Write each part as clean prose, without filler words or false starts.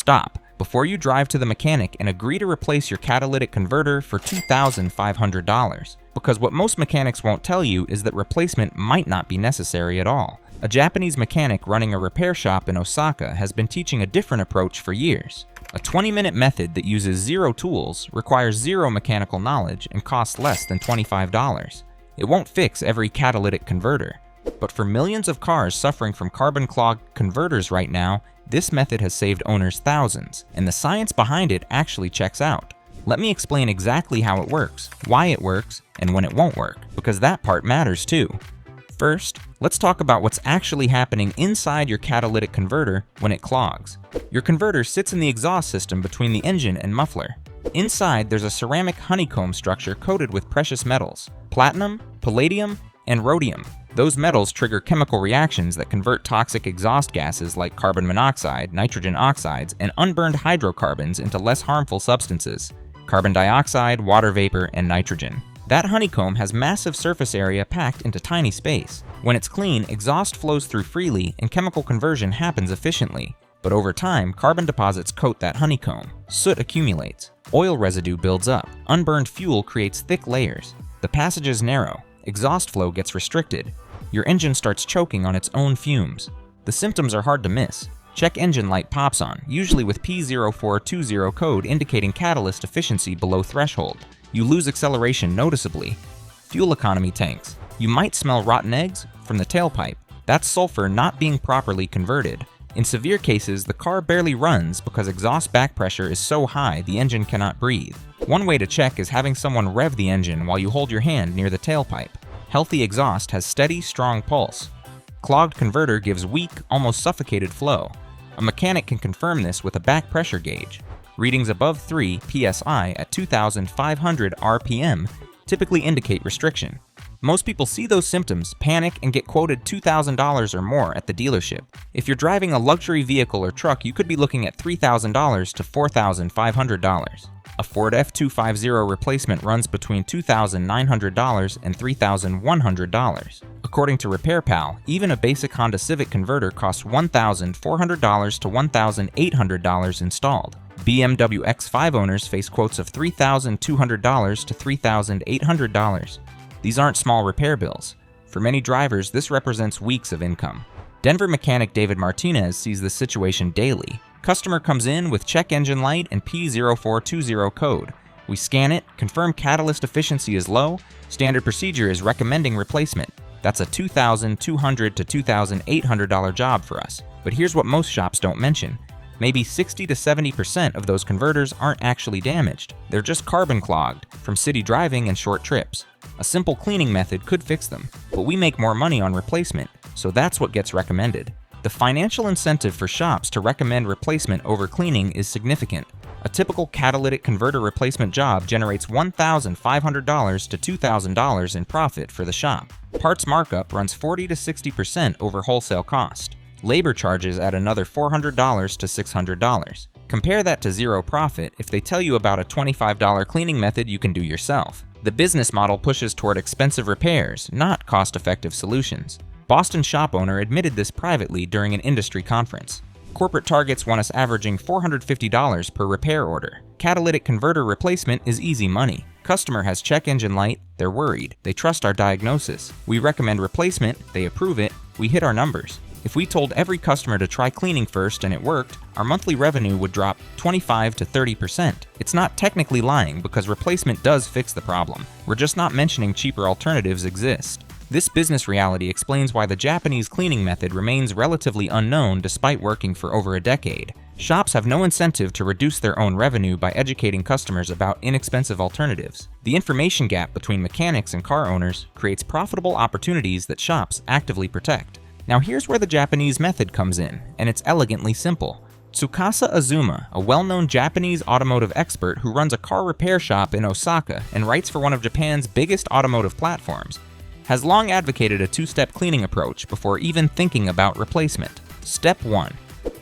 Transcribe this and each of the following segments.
stop before you drive to the mechanic and agree to replace your catalytic converter for $2,500. Because what most mechanics won't tell you is that replacement might not be necessary at all. A Japanese mechanic running a repair shop in Osaka has been teaching a different approach for years. A 20-minute method that uses zero tools, requires zero mechanical knowledge, and costs less than $25. It won't fix every catalytic converter, but for millions of cars suffering from carbon-clogged converters right now, this method has saved owners thousands, and the science behind it actually checks out. Let me explain exactly how it works, why it works, and when it won't work, because that part matters too. First, let's talk about what's actually happening inside your catalytic converter when it clogs. Your converter sits in the exhaust system between the engine and muffler. Inside, there's a ceramic honeycomb structure coated with precious metals: platinum, palladium, and rhodium. Those metals trigger chemical reactions that convert toxic exhaust gases like carbon monoxide, nitrogen oxides, and unburned hydrocarbons into less harmful substances: carbon dioxide, water vapor, and nitrogen. That honeycomb has massive surface area packed into tiny space. When it's clean, exhaust flows through freely and chemical conversion happens efficiently. But over time, carbon deposits coat that honeycomb. Soot accumulates. Oil residue builds up. Unburned fuel creates thick layers. The passages narrow. Exhaust flow gets restricted. Your engine starts choking on its own fumes. The symptoms are hard to miss. Check engine light pops on, usually with P0420 code indicating catalyst efficiency below threshold. You lose acceleration noticeably. Fuel economy tanks. You might smell rotten eggs from the tailpipe. That's sulfur not being properly converted. In severe cases, the car barely runs because exhaust back pressure is so high the engine cannot breathe. One way to check is having someone rev the engine while you hold your hand near the tailpipe. Healthy exhaust has steady, strong pulse. Clogged converter gives weak, almost suffocated flow. A mechanic can confirm this with a back pressure gauge. Readings above 3 psi at 2,500 RPM typically indicate restriction. Most people see those symptoms, panic, and get quoted $2,000 or more at the dealership. If you're driving a luxury vehicle or truck, you could be looking at $3,000 to $4,500. A Ford F250 replacement runs between $2,900 and $3,100. According to RepairPal, even a basic Honda Civic converter costs $1,400 to $1,800 installed. BMW X5 owners face quotes of $3,200 to $3,800. These aren't small repair bills. For many drivers, this represents weeks of income. Denver mechanic David Martinez sees this situation daily. Customer comes in with check engine light and P0420 code. We scan it, confirm catalyst efficiency is low, standard procedure is recommending replacement. That's a $2,200 to $2,800 job for us. But here's what most shops don't mention. Maybe 60 to 70% of those converters aren't actually damaged. They're just carbon clogged from city driving and short trips. A simple cleaning method could fix them, but we make more money on replacement, so that's what gets recommended. The financial incentive for shops to recommend replacement over cleaning is significant. A typical catalytic converter replacement job generates $1,500 to $2,000 in profit for the shop. Parts markup runs 40 to 60% over wholesale cost. Labor charges add another $400 to $600. Compare that to zero profit if they tell you about a $25 cleaning method you can do yourself. The business model pushes toward expensive repairs, not cost-effective solutions. Boston shop owner admitted this privately during an industry conference. Corporate targets want us averaging $450 per repair order. Catalytic converter replacement is easy money. Customer has check engine light, they're worried, they trust our diagnosis. We recommend replacement, they approve it, we hit our numbers. If we told every customer to try cleaning first and it worked, our monthly revenue would drop 25 to 30%. It's not technically lying because replacement does fix the problem. We're just not mentioning cheaper alternatives exist. This business reality explains why the Japanese cleaning method remains relatively unknown despite working for over a decade. Shops have no incentive to reduce their own revenue by educating customers about inexpensive alternatives. The information gap between mechanics and car owners creates profitable opportunities that shops actively protect. Now here's where the Japanese method comes in, and it's elegantly simple. Tsukasa Azuma, a well-known Japanese automotive expert who runs a car repair shop in Osaka and writes for one of Japan's biggest automotive platforms, has long advocated a two-step cleaning approach before even thinking about replacement. Step 1.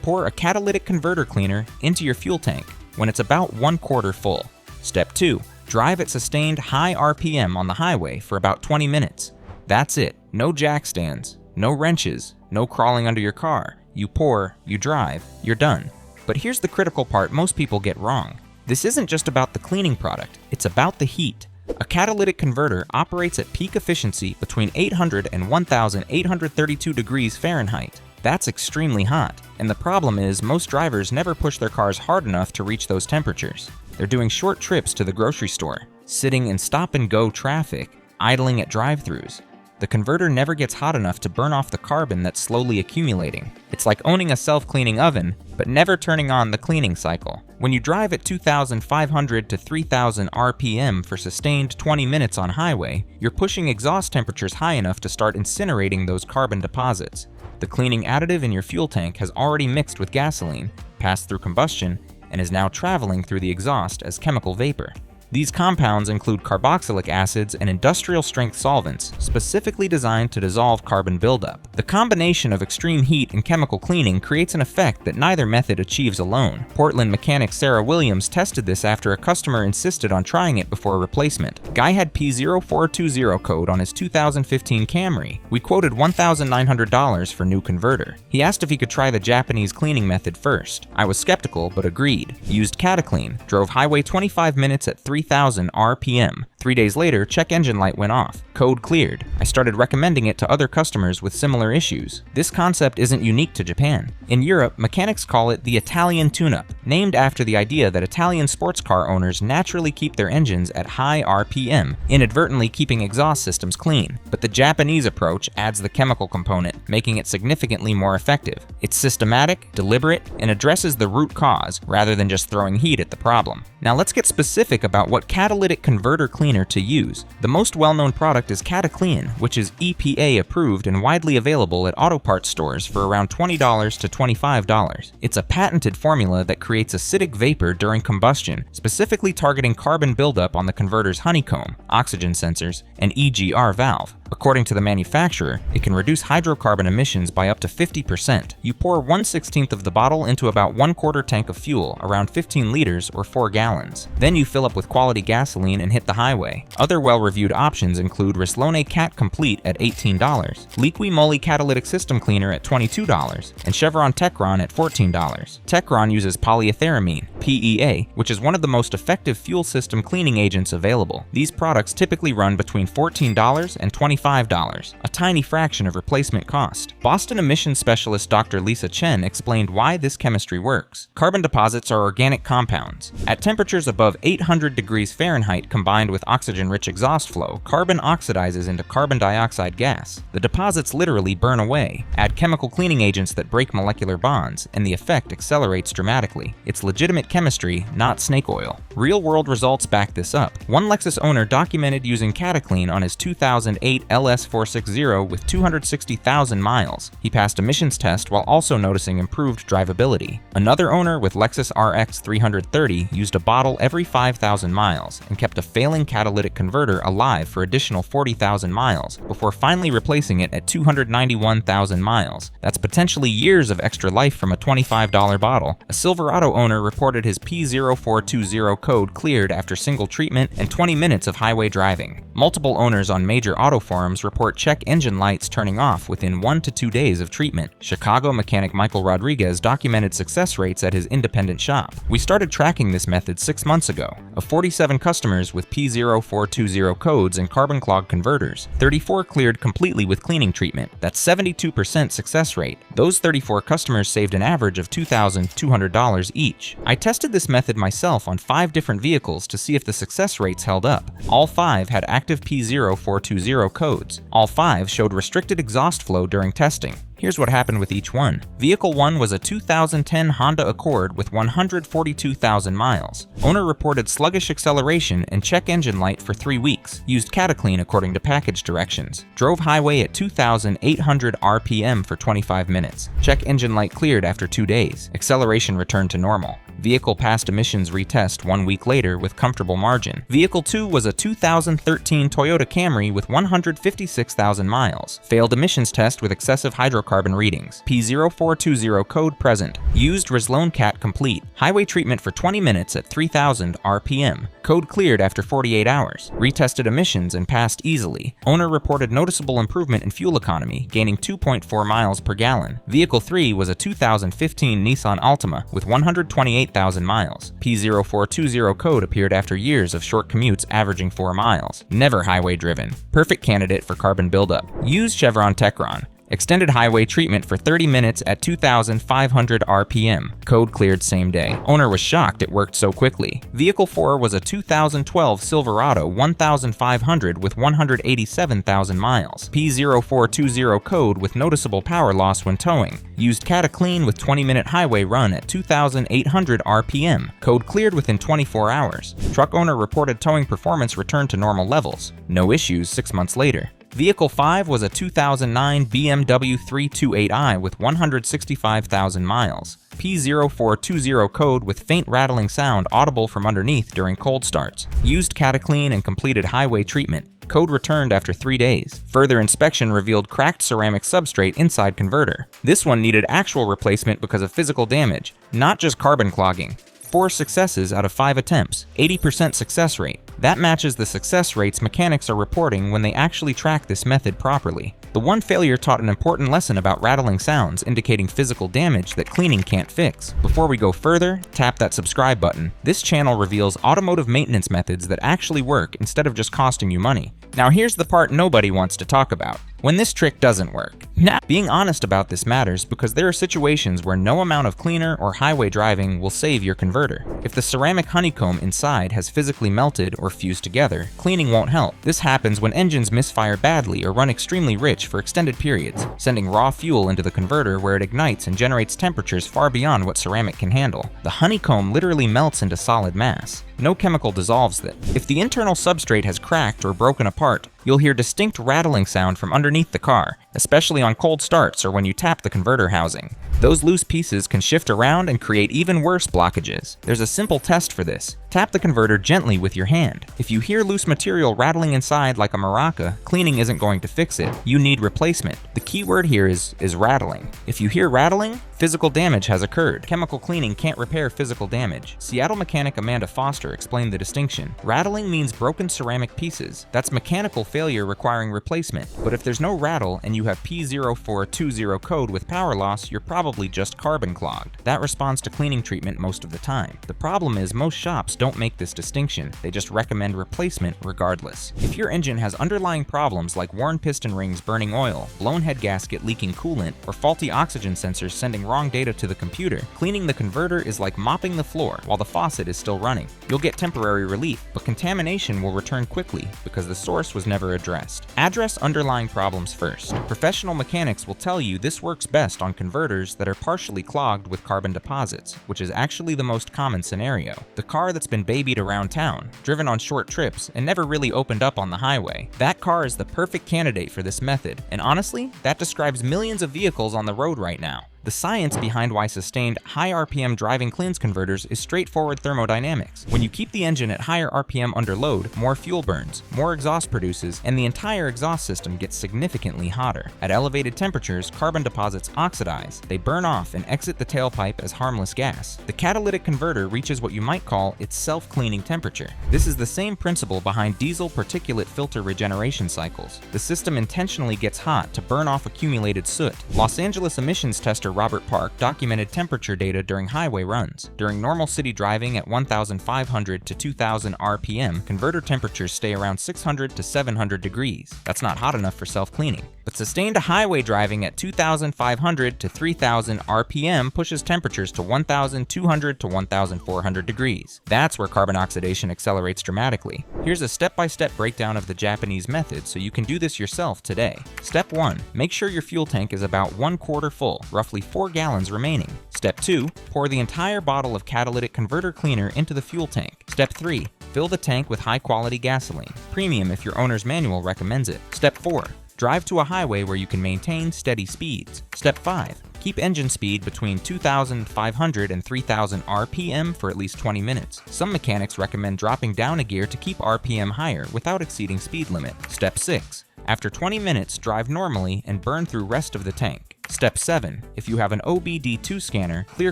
Pour a catalytic converter cleaner into your fuel tank when it's about 1/4 full. Step 2. Drive at sustained high RPM on the highway for about 20 minutes. That's it. No jack stands. No wrenches, no crawling under your car. You pour, you drive, you're done. But here's the critical part most people get wrong. This isn't just about the cleaning product, it's about the heat. A catalytic converter operates at peak efficiency between 800 and 1,832 degrees Fahrenheit. That's extremely hot, and the problem is most drivers never push their cars hard enough to reach those temperatures. They're doing short trips to the grocery store, sitting in stop-and-go traffic, idling at drive-thrus. The converter never gets hot enough to burn off the carbon that's slowly accumulating. It's like owning a self-cleaning oven, but never turning on the cleaning cycle. When you drive at 2,500 to 3,000 RPM for sustained 20 minutes on highway, you're pushing exhaust temperatures high enough to start incinerating those carbon deposits. The cleaning additive in your fuel tank has already mixed with gasoline, passed through combustion, and is now traveling through the exhaust as chemical vapor. These compounds include carboxylic acids and industrial-strength solvents, specifically designed to dissolve carbon buildup. The combination of extreme heat and chemical cleaning creates an effect that neither method achieves alone. Portland mechanic Sarah Williams tested this after a customer insisted on trying it before replacement. Guy had P0420 code on his 2015 Camry. We quoted $1,900 for new converter. He asked if he could try the Japanese cleaning method first. I was skeptical, but agreed. Used Catalytic, drove highway 25 minutes at 3,000 RPM. 3 days later, check engine light went off. Code cleared. I started recommending it to other customers with similar issues. This concept isn't unique to Japan. In Europe, mechanics call it the Italian tune-up, named after the idea that Italian sports car owners naturally keep their engines at high RPM, inadvertently keeping exhaust systems clean. But the Japanese approach adds the chemical component, making it significantly more effective. It's systematic, deliberate, and addresses the root cause rather than just throwing heat at the problem. Now let's get specific about what catalytic converter cleaner to use. The most well-known product is Cataclean, which is EPA approved and widely available at auto parts stores for around $20 to $25. It's a patented formula that creates acidic vapor during combustion, specifically targeting carbon buildup on the converter's honeycomb, oxygen sensors, and EGR valve. According to the manufacturer, it can reduce hydrocarbon emissions by up to 50%. You pour 1/16 of the bottle into about 1/4 tank of fuel, around 15 liters or 4 gallons. Then you fill up with quality gasoline and hit the highway. Other well-reviewed options include Rislone Cat Complete at $18, Liqui Moly Catalytic System Cleaner at $22, and Chevron Techron at $14. Techron uses polyetheramine, PEA, which is one of the most effective fuel system cleaning agents available. These products typically run between $14 and $25, a tiny fraction of replacement cost. Boston emissions specialist Dr. Lisa Chen explained why this chemistry works. Carbon deposits are organic compounds. At temperatures above 800 degrees Fahrenheit combined with oxygen-rich exhaust flow, carbon oxidizes into carbon dioxide gas. The deposits literally burn away. Add chemical cleaning agents that break molecular bonds, and the effect accelerates dramatically. It's legitimate chemistry, not snake oil. Real-world results back this up. One Lexus owner documented using Cataclean on his 2008 LS460 with 260,000 miles. He passed emissions test while also noticing improved drivability. Another owner with Lexus RX 330 used a bottle every 5,000 miles and kept a failing catalytic converter alive for additional 40,000 miles before finally replacing it at 291,000 miles. That's potentially years of extra life from a $25 bottle. A Silverado owner reported his P0420 code cleared after single treatment and 20 minutes of highway driving. Multiple owners on major auto forums report check engine lights turning off within 1 to 2 days of treatment. Chicago mechanic Michael Rodriguez documented success rates at his independent shop. We started tracking this method 6 months ago. Of 47 customers with P0420 codes and carbon clog converters, 34 cleared completely with cleaning treatment. That's 72% success rate. Those 34 customers saved an average of $2,200 each. I tested this method myself on 5 different vehicles to see if the success rates held up. All 5 had active P0420 codes. All 5 showed restricted exhaust flow during testing. Here's what happened with each one. Vehicle 1 was a 2010 Honda Accord with 142,000 miles. Owner reported sluggish acceleration and check engine light for 3 weeks. Used Cataclean according to package directions. Drove highway at 2,800 RPM for 25 minutes. Check engine light cleared after 2 days. Acceleration returned to normal. Vehicle passed emissions retest 1 week later with comfortable margin. Vehicle 2 was a 2013 Toyota Camry with 156,000 miles. Failed emissions test with excessive hydrocarbon carbon readings. P0420 code present. Used Rislone Cat complete. Highway treatment for 20 minutes at 3000 RPM. Code cleared after 48 hours. Retested emissions and passed easily. Owner reported noticeable improvement in fuel economy, gaining 2.4 miles per gallon. Vehicle 3 was a 2015 Nissan Altima with 128,000 miles. P0420 code appeared after years of short commutes averaging 4 miles. Never highway driven. Perfect candidate for carbon buildup. Use Chevron Techron. Extended highway treatment for 30 minutes at 2,500 RPM. Code cleared same day. Owner was shocked it worked so quickly. Vehicle 4 was a 2012 Silverado 1500 with 187,000 miles. P0420 code with noticeable power loss when towing. Used Cataclean with 20-minute highway run at 2,800 RPM. Code cleared within 24 hours. Truck owner reported towing performance returned to normal levels. No issues 6 months later. Vehicle 5 was a 2009 BMW 328i with 165,000 miles. P0420 code with faint rattling sound audible from underneath during cold starts. Used Cataclean and completed highway treatment. Code returned after 3 days. Further inspection revealed cracked ceramic substrate inside converter. This one needed actual replacement because of physical damage, not just carbon clogging. 4 successes out of 5 attempts, 80% success rate. That matches the success rates mechanics are reporting when they actually track this method properly. The one failure taught an important lesson about rattling sounds, indicating physical damage that cleaning can't fix. Before we go further, tap that subscribe button. This channel reveals automotive maintenance methods that actually work instead of just costing you money. Now here's the part nobody wants to talk about. When this trick doesn't work. Now, being honest about this matters because there are situations where no amount of cleaner or highway driving will save your converter. If the ceramic honeycomb inside has physically melted or fused together, cleaning won't help. This happens when engines misfire badly or run extremely rich for extended periods, sending raw fuel into the converter where it ignites and generates temperatures far beyond what ceramic can handle. The honeycomb literally melts into solid mass. No chemical dissolves it. If the internal substrate has cracked or broken apart, you'll hear distinct rattling sound from underneath the car, especially on cold starts or when you tap the converter housing. Those loose pieces can shift around and create even worse blockages. There's a simple test for this. Tap the converter gently with your hand. If you hear loose material rattling inside like a maraca, cleaning isn't going to fix it. You need replacement. The key word here is rattling. If you hear rattling, physical damage has occurred. Chemical cleaning can't repair physical damage. Seattle mechanic Amanda Foster explained the distinction. Rattling means broken ceramic pieces. That's mechanical failure requiring replacement. But if there's no rattle and you have P0420 code with power loss, you're probably just carbon clogged. That responds to cleaning treatment most of the time. The problem is most shops don't make this distinction. They just recommend replacement regardless. If your engine has underlying problems like worn piston rings burning oil, blown head gasket leaking coolant, or faulty oxygen sensors sending wrong data to the computer, cleaning the converter is like mopping the floor while the faucet is still running. You'll get temporary relief, but contamination will return quickly because the source was never addressed. Address underlying problems first. Professional mechanics will tell you this works best on converters that are partially clogged with carbon deposits, which is actually the most common scenario. The car that's been babied around town, driven on short trips, and never really opened up on the highway. That car is the perfect candidate for this method, and honestly, that describes millions of vehicles on the road right now. The science behind why sustained high RPM driving cleans converters is straightforward thermodynamics. When you keep the engine at higher RPM under load, more fuel burns, more exhaust produces, and the entire exhaust system gets significantly hotter. At elevated temperatures, carbon deposits oxidize. They burn off and exit the tailpipe as harmless gas. The catalytic converter reaches what you might call its self-cleaning temperature. This is the same principle behind diesel particulate filter regeneration cycles. The system intentionally gets hot to burn off accumulated soot. Los Angeles emissions tester Robert Park documented temperature data during highway runs. During normal city driving at 1,500 to 2,000 RPM, converter temperatures stay around 600 to 700 degrees. That's not hot enough for self-cleaning. But sustained highway driving at 2,500 to 3,000 RPM pushes temperatures to 1,200 to 1,400 degrees. That's where carbon oxidation accelerates dramatically. Here's a step-by-step breakdown of the Japanese method so you can do this yourself today. Step 1. Make sure your fuel tank is about 1/4 full, roughly 4 gallons remaining. Step 2. Pour the entire bottle of catalytic converter cleaner into the fuel tank. Step 3. Fill the tank with high-quality gasoline. Premium if your owner's manual recommends it. Step 4. Drive to a highway where you can maintain steady speeds. Step 5. Keep engine speed between 2,500 and 3,000 RPM for at least 20 minutes. Some mechanics recommend dropping down a gear to keep RPM higher without exceeding speed limit. Step 6. After 20 minutes, drive normally and burn through rest of the tank. Step 7. If you have an OBD2 scanner, clear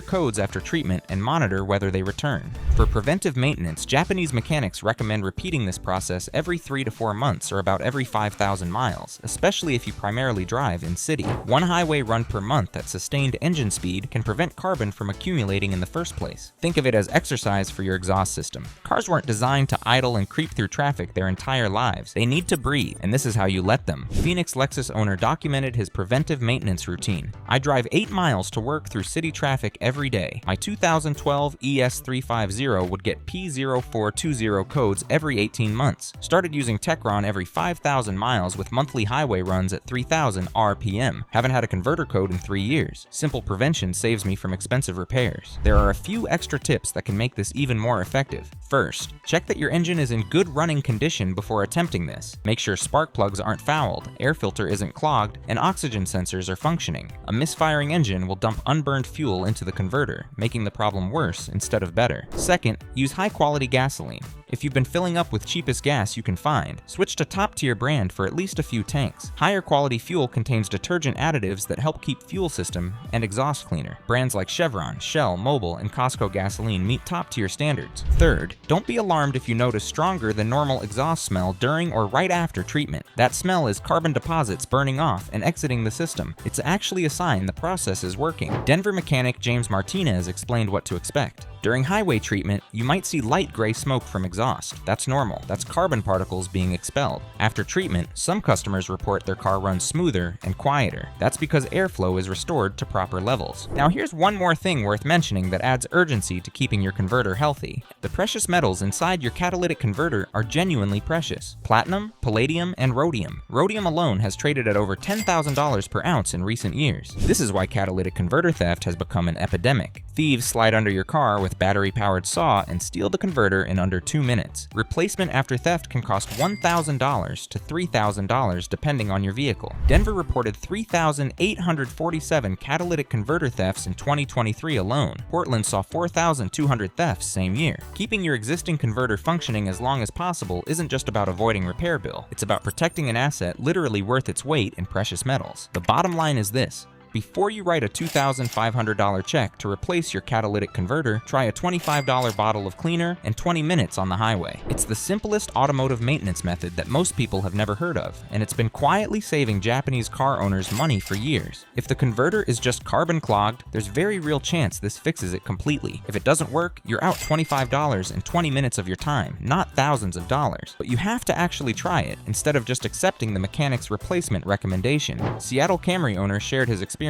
codes after treatment and monitor whether they return. For preventive maintenance, Japanese mechanics recommend repeating this process every 3 to 4 months or about every 5,000 miles, especially if you primarily drive in city. One highway run per month at sustained engine speed can prevent carbon from accumulating in the first place. Think of it as exercise for your exhaust system. Cars weren't designed to idle and creep through traffic their entire lives. They need to breathe, and this is how you let them. Phoenix Lexus owner documented his preventive maintenance routine. I drive 8 miles to work through city traffic every day. My 2012 ES350 would get P0420 codes every 18 months. Started using Techron every 5,000 miles with monthly highway runs at 3,000 RPM. Haven't had a converter code in 3 years. Simple prevention saves me from expensive repairs. There are a few extra tips that can make this even more effective. First, check that your engine is in good running condition before attempting this. Make sure spark plugs aren't fouled, air filter isn't clogged, and oxygen sensors are functioning. A misfiring engine will dump unburned fuel into the converter, making the problem worse instead of better. Second, use high-quality gasoline. If you've been filling up with cheapest gas you can find, switch to top-tier brand for at least a few tanks. Higher quality fuel contains detergent additives that help keep fuel system and exhaust cleaner. Brands like Chevron, Shell, Mobil, and Costco gasoline meet top-tier standards. Third, don't be alarmed if you notice stronger than normal exhaust smell during or right after treatment. That smell is carbon deposits burning off and exiting the system. It's actually a sign the process is working. Denver mechanic James Martinez explained what to expect. During highway treatment, you might see light gray smoke from exhaust. That's normal. That's carbon particles being expelled. After treatment, some customers report their car runs smoother and quieter. That's because airflow is restored to proper levels. Now here's one more thing worth mentioning that adds urgency to keeping your converter healthy. The precious metals inside your catalytic converter are genuinely precious. Platinum, palladium, and rhodium. Rhodium alone has traded at over $10,000 per ounce in recent years. This is why catalytic converter theft has become an epidemic. Thieves slide under your car with battery-powered saw and steal the converter in under 2 minutes. Replacement after theft can cost $1,000 to $3,000 depending on your vehicle. Denver reported 3,847 catalytic converter thefts in 2023 alone. Portland saw 4,200 thefts same year. Keeping your existing converter functioning as long as possible isn't just about avoiding repair bill. It's about protecting an asset literally worth its weight in precious metals. The bottom line is this. Before you write a $2,500 check to replace your catalytic converter, try a $25 bottle of cleaner and 20 minutes on the highway. It's the simplest automotive maintenance method that most people have never heard of, and it's been quietly saving Japanese car owners money for years. If the converter is just carbon clogged, there's very real chance this fixes it completely. If it doesn't work, you're out $25 and 20 minutes of your time, not thousands of dollars. But you have to actually try it, instead of just accepting the mechanic's replacement recommendation. Seattle Camry owner shared his experience.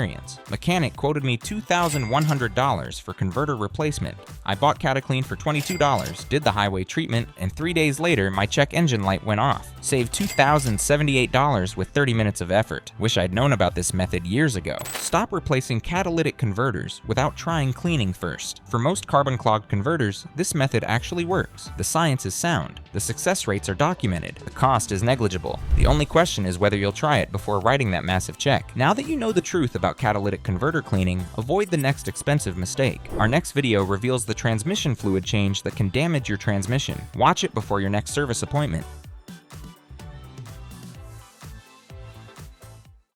Mechanic quoted me $2,100 for converter replacement. I bought CataClean for $22, did the highway treatment, and 3 days later my check engine light went off. Saved $2,078 with 30 minutes of effort. Wish I'd known about this method years ago. Stop replacing catalytic converters without trying cleaning first. For most carbon clogged converters, this method actually works. The science is sound. The success rates are documented. The cost is negligible. The only question is whether you'll try it before writing that massive check. Now that you know the truth about catalytic converter cleaning, avoid the next expensive mistake. Our next video reveals the transmission fluid change that can damage your transmission. Watch it before your next service appointment.